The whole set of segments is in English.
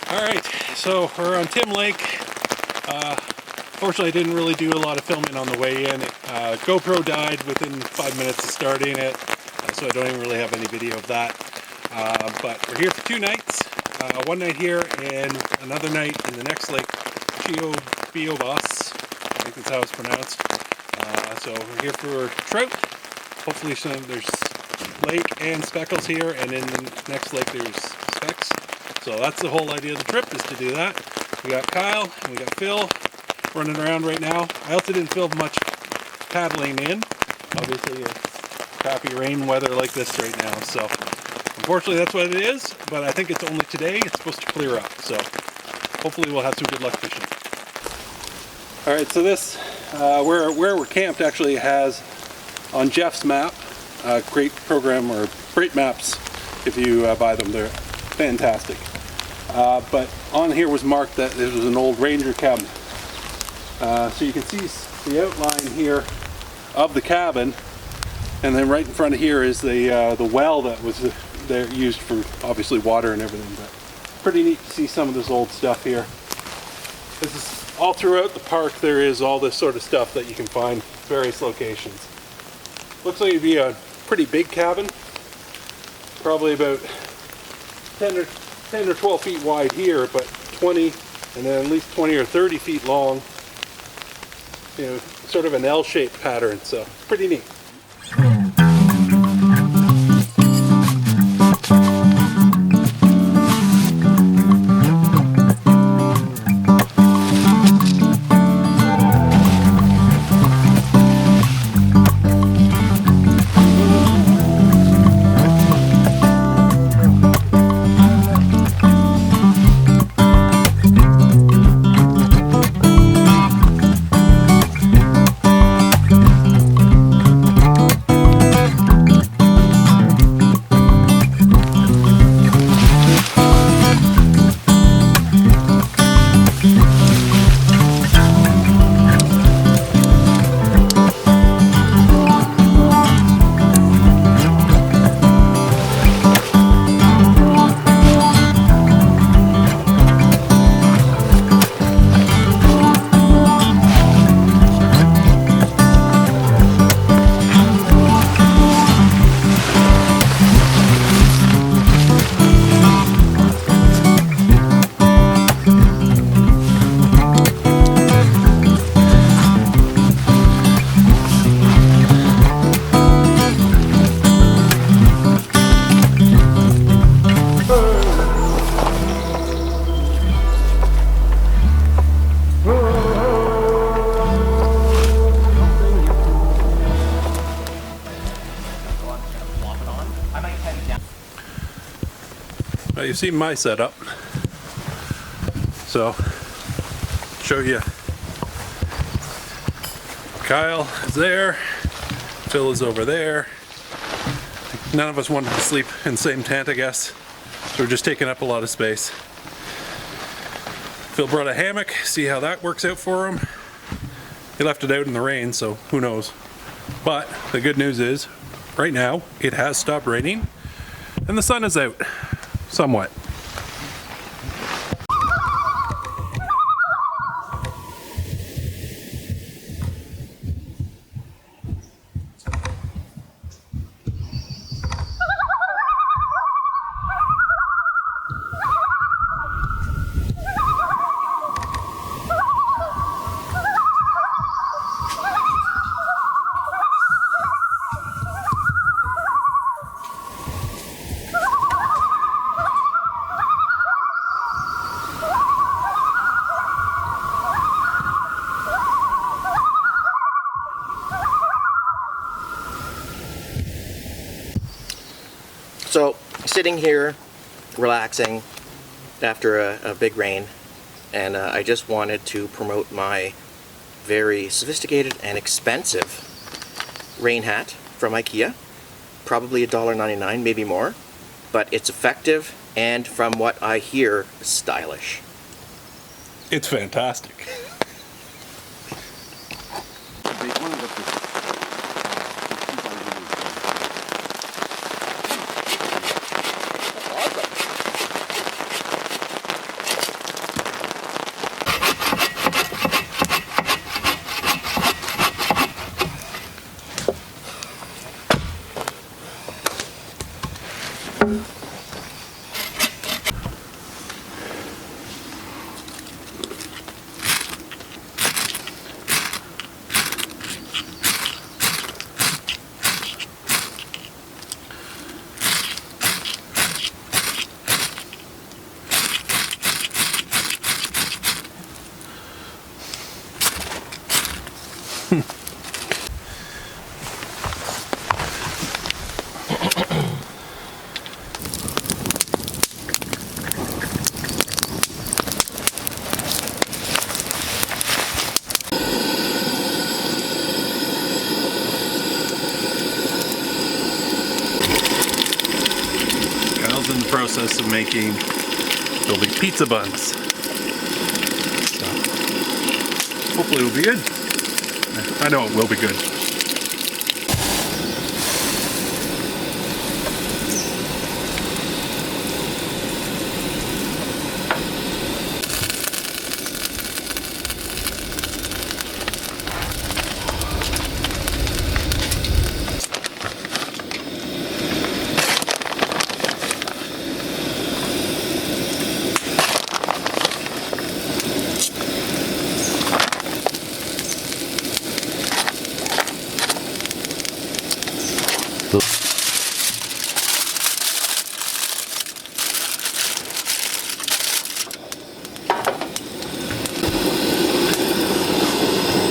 Alright, so we're on Tim Lake. Fortunately, I didn't really do a lot of filming on the way in. GoPro died within 5 minutes of starting it, so I don't even really have any video of that. But we're here for 2 nights. One night here and another night in the next lake, Biobos. I think that's how it's pronounced. So we're here for trout. Hopefully there's lake and speckles here, and in the next lake there's specks. So that's the whole idea of the trip, is to do that. We got Kyle and we got Phil running around right now. I also didn't film much paddling in. Obviously crappy rain weather like this right now. So unfortunately that's what it is, but I think it's only today. It's supposed to clear up. So hopefully we'll have some good luck fishing. Alright, so this, where we're camped actually has, on Jeff's map, a great program, or great maps if you buy them. They're fantastic. But on here was marked that this was an old ranger cabin. So you can see the outline here of the cabin, and then right in front of here is the well that was there, used for obviously water and everything. But pretty neat to see some of this old stuff here. This is all throughout the park. There is all this sort of stuff that you can find various locations. Looks like it'd be a pretty big cabin, probably about 10 or 12 feet wide here, but 20, and then at least 20 or 30 feet long. You know, sort of an L-shaped pattern, so pretty neat. Well, you've seen my setup, so show you. Kyle is there, Phil is over there. None of us wanted to sleep in the same tent, I guess, so we're just taking up a lot of space. Phil brought a hammock, see how that works out for him. He left it out in the rain, so who knows. But the good news is, right now, it has stopped raining and the sun is out. Somewhat. So, sitting here, relaxing after a big rain, and I just wanted to promote my very sophisticated and expensive rain hat from IKEA. Probably $1.99, maybe more, but it's effective and, from what I hear, stylish. It's fantastic. In the process of making building pizza buns. So hopefully it'll be good. I know it will be good.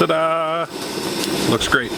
Ta-da! Looks great.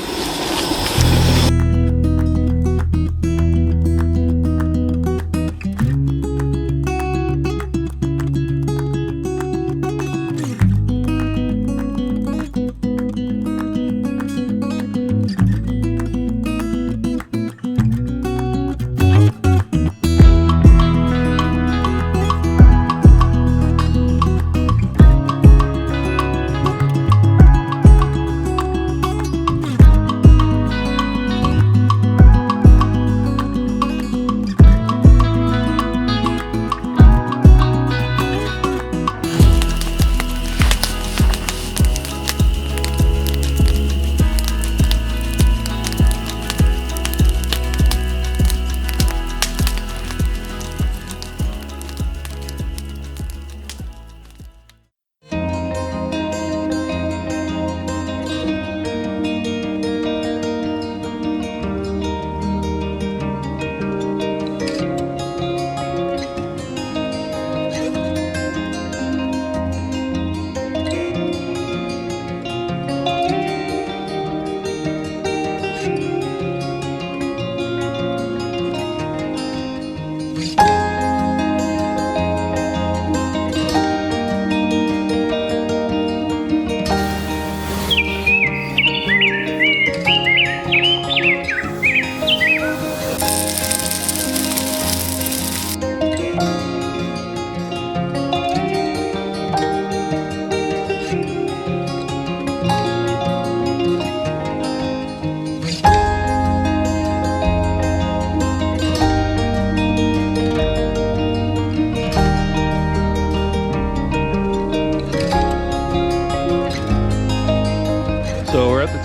So we're at the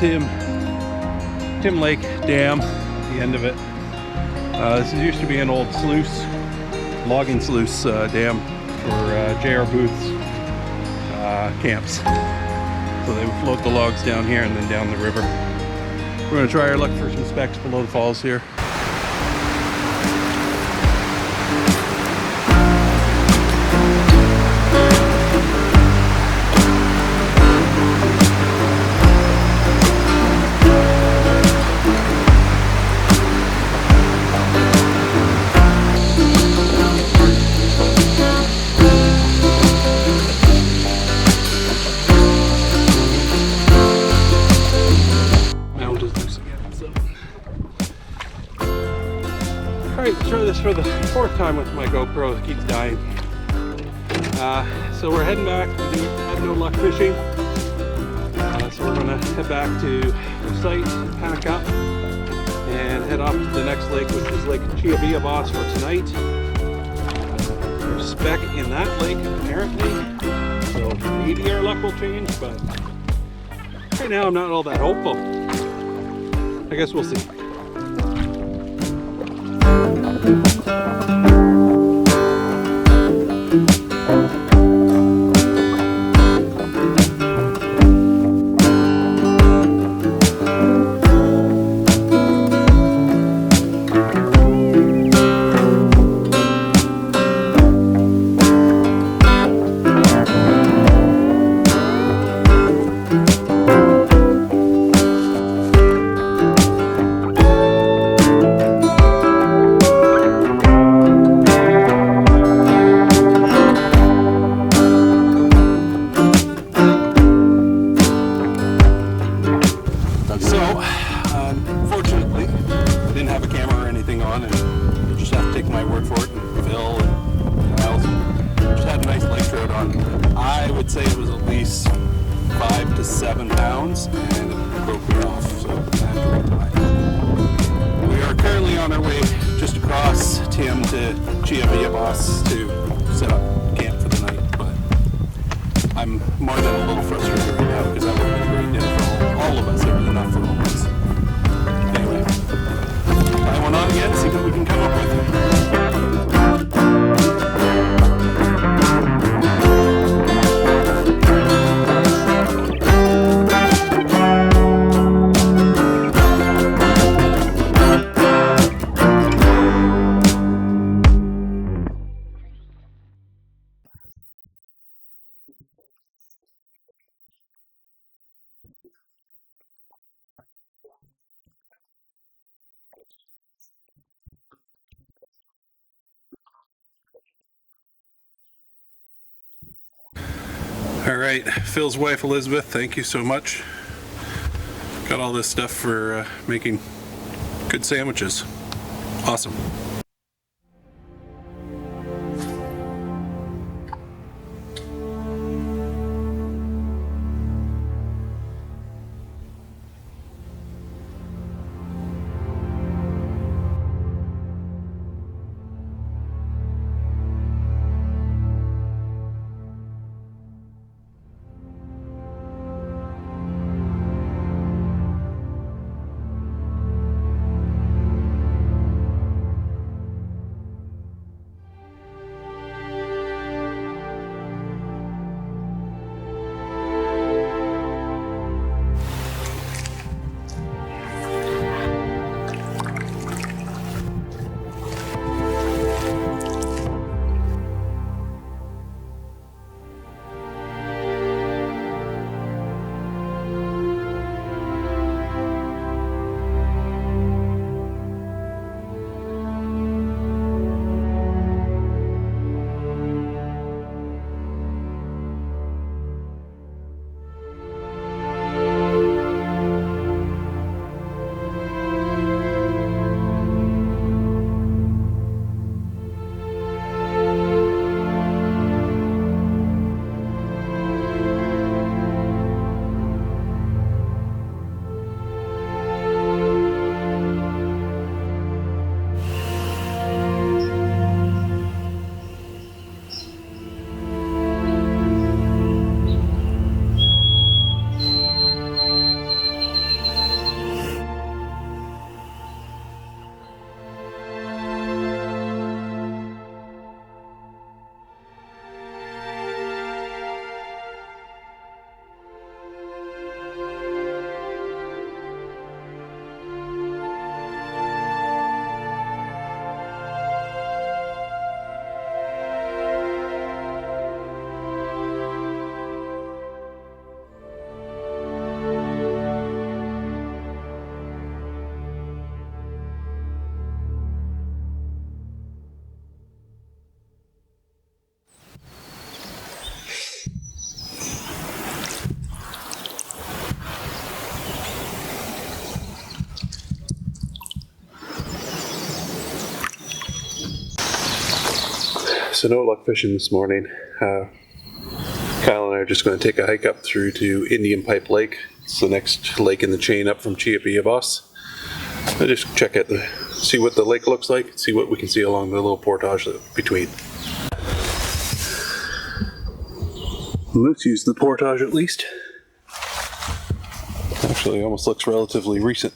Tim Lake Dam, the end of it. This used to be an old sluice, logging sluice dam for J.R. Booth's camps. So they would float the logs down here and then down the river. We're going to try our luck for some specks below the falls here. Alright, let's try this for the fourth time with my GoPro that keeps dying. So we're heading back. We had no luck fishing. So we're going to head back to the site, pack up, and head off to the next lake, which is Lake Chiabiabos for tonight. There's speck in that lake, apparently. So maybe our luck will change, but right now I'm not all that hopeful. I guess we'll see. my word for it, and Phil and Niles just had a nice lake trout on. I would say it was at least 5 to 7 pounds, and it broke me off, so I have to rebuy. We are currently on our way just across Tim to Chiabiabos to set up camp for the night, but I'm more than a little frustrated right now because that would have been a great dinner for all of us. It was enough for all of us. Anyway, try one on again, see what we can come up with. All right, Phil's wife Elizabeth, thank you so much. Got all this stuff for making good sandwiches. Awesome. So no luck fishing this morning. Kyle and I are just going to take a hike up through to Indian Pipe Lake. It's the next lake in the chain up from Chiabiabos. I just check out see what the lake looks like, see what we can see along the little portage between. Let's use the portage at least. Actually, it almost looks relatively recent.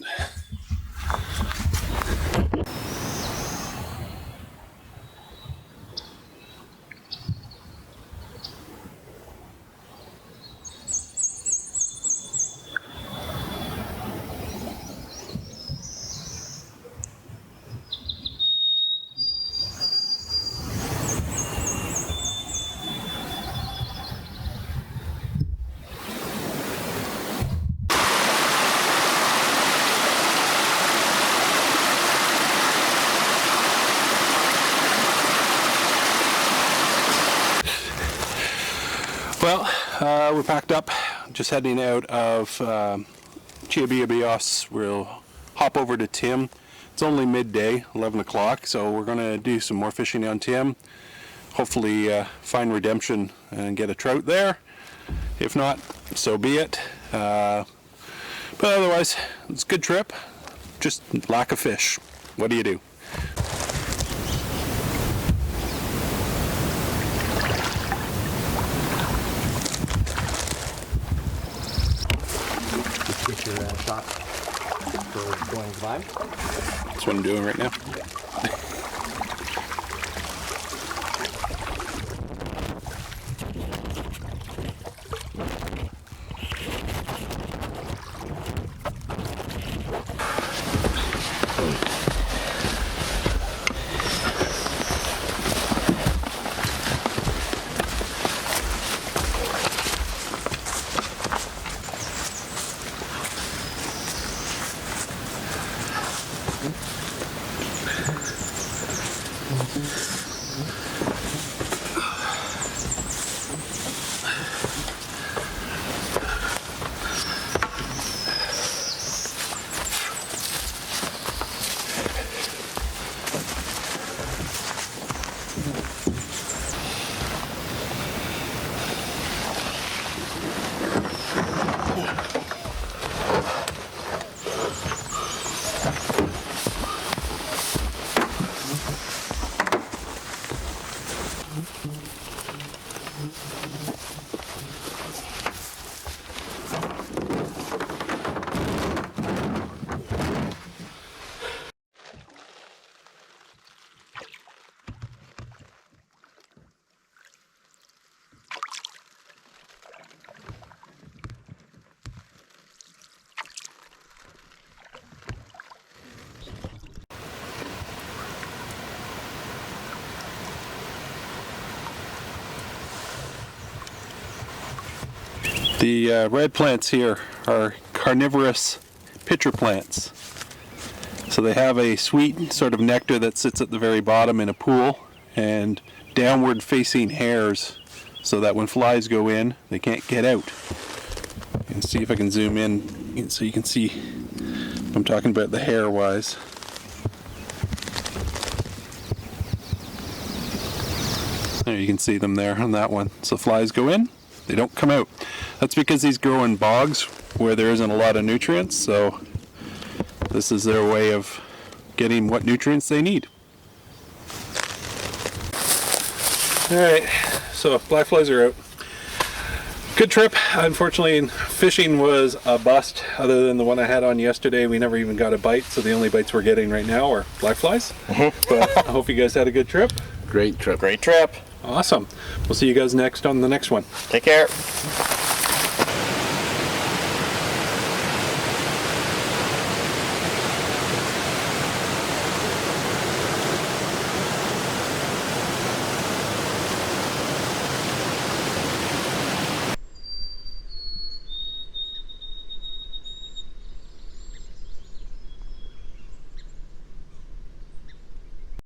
Well, we're packed up, just heading out of Chiabiabos. We'll hop over to Tim. It's only midday, 11 o'clock, so we're going to do some more fishing on Tim. Hopefully find redemption and get a trout there. If not, so be it. But otherwise, it's a good trip. Just lack of fish. What do you do? Get your shot for going by. That's what I'm doing right now. The red plants here are carnivorous pitcher plants. So they have a sweet sort of nectar that sits at the very bottom in a pool and downward facing hairs so that when flies go in, they can't get out. And see if I can zoom in so you can see what I'm talking about the hair wise. There you can see them there on that one. So flies go in, they don't come out. That's because these grow in bogs where there isn't a lot of nutrients, so this is their way of getting what nutrients they need. Alright, so black flies are out. Good trip. Unfortunately, fishing was a bust. Other than the one I had on yesterday, we never even got a bite, so the only bites we're getting right now are black flies. But I hope you guys had a good trip. Great trip. Great trip. Awesome. We'll see you guys next on the next one. Take care.